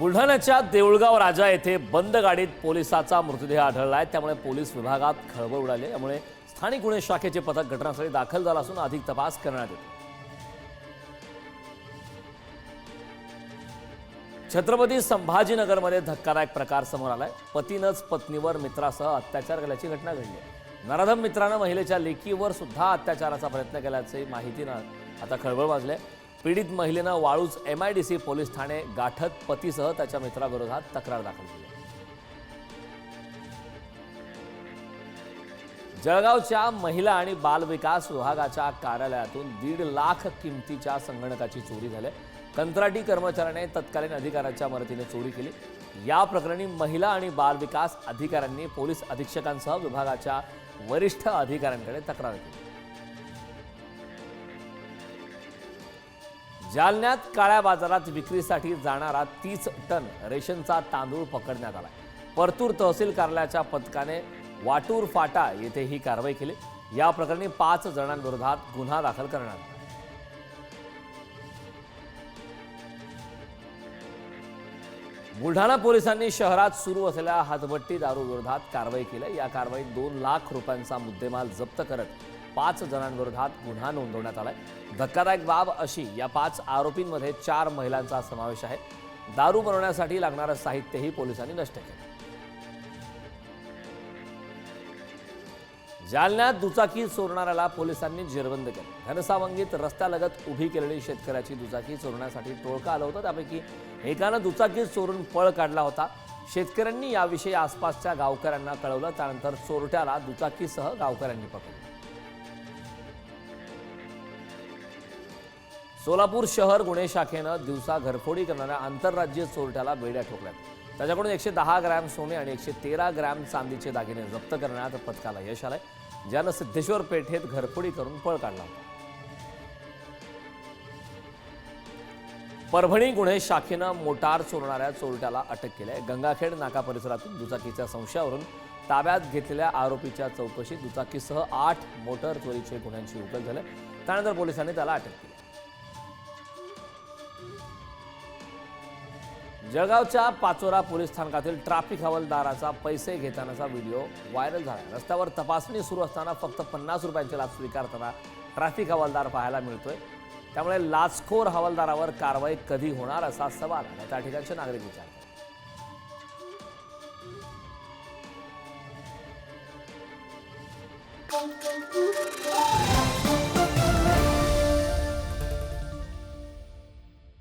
बुलढाण्याच्या देऊळगाव राजा येथे बंद गाडीत पोलिसाचा मृतदेह आढळलाय। त्यामुळे पोलीस विभागात खळबळ उडाली। यामुळे स्थानिक गुन्हे शाखेचे पथक घटनास्थळी दाखल झालं असून अधिक तपास करण्यात येतो। छत्रपती संभाजीनगरमध्ये धक्कादायक प्रकार समोर आलाय। पतीनंच पत्नीवर मित्रासह अत्याचार केल्याची घटना घडली आहे। नराधम मित्रानं महिलेच्या लेकीवर सुद्धा अत्याचाराचा प्रयत्न केल्याची माहितीनं आता खळबळ माजली आहे। पीडित महिलेनं वाळूज MIDC पोलीस ठाणे गाठत पतीसह त्याच्या मित्राविरोधात तक्रार दाखल केली। जळगावच्या महिला आणि बाल विकास विभागाच्या कार्यालयातून 1.5 लाख किमतीच्या संगणकाची चोरी झाली। कंत्राटी कर्मचाऱ्याने तत्कालीन अधिकाऱ्याच्या मदतीने चोरी केली। या प्रकरणी महिला आणि बाल विकास अधिकाऱ्यांनी पोलीस अधीक्षकांसह विभागाच्या वरिष्ठ अधिकाऱ्यांकडे तक्रार केली। जालन्यात काळ्या बाजारात विक्रीसाठी जाणारा 30 टन रेशनचा तांदूळ पकडण्यात आला। परतूर तहसील कार्यालयाच्या पथकाने वाटूर फाटा येथे ही कारवाई केली। या प्रकरणी 5 जणांविरोधात गुन्हा दाखल करण्यात आला। बुलढाणा पोलिसांनी शहरात सुरू असलेल्या हातभट्टी दारू विरोधात कारवाई केली। या कारवाईत 2 लाख रुपयांचा मुद्देमाल जप्त करत 5 जणांविरोधात गुन्हा नोंदवण्यात आलाय। धक्कादायक बाब अशी या 5 आरोपींमध्ये 4 महिलांचा समावेश आहे। दारू बनवण्यासाठी लागणारं साहित्यही पोलिसांनी नष्ट केलं। जालन्यात दुचाकी चोरणाऱ्याला पोलिसांनी जेरबंद केलं। घनसावंगीत रस्त्यालगत उभी केलेली शेतकऱ्याची दुचाकी चोरण्यासाठी टोळकं आलं होतं। त्यापैकी एकानं दुचाकी चोरून पळ काढला होता। शेतकऱ्यांनी याविषयी आसपासच्या गावकऱ्यांना कळवलं। त्यानंतर चोरट्याला दुचाकीसह गावकऱ्यांनी पकडलं। सोलापूर शहर गुन्हे शाखेनं दिवसा घरफोडी करणाऱ्या आंतरराज्यीय चोरट्याला बेड्या ठोकल्यात। त्याच्याकडून 110 ग्रॅम सोने आणि 113 ग्रॅम चांदीचे दागिने जप्त करण्यात पथकाला यश आलंय। ज्यानं सिद्धेश्वर पेठेत घरफोडी करून पळ काढला होता। परभणी गुन्हे शाखेनं मोटार चोरणाऱ्या चोरट्याला अटक केली आहे। गंगाखेड नाका परिसरातून दुचाकीच्या संशयावरून ताब्यात घेतलेल्या आरोपीच्या चौकशीत दुचाकीसह 8 मोटार चोरीचे गुन्ह्यांची उकल झाली। त्यानंतर पोलिसांनी त्याला अटक केली। जळगावच्या पाचोरा पोलीस स्थानकातील ट्रॅफिक हवालदाराचा पैसे घेतानाचा व्हिडिओ व्हायरल झाला। रस्त्यावर तपासणी सुरू असताना फक्त 50 रुपयांची लाच स्वीकारताना ट्रॅफिक हवालदार पाहायला मिळतोय। त्यामुळे लाचखोर हवालदारावर कारवाई कधी होणार असा सवाल त्या ठिकाणचे नागरिक विचारतात।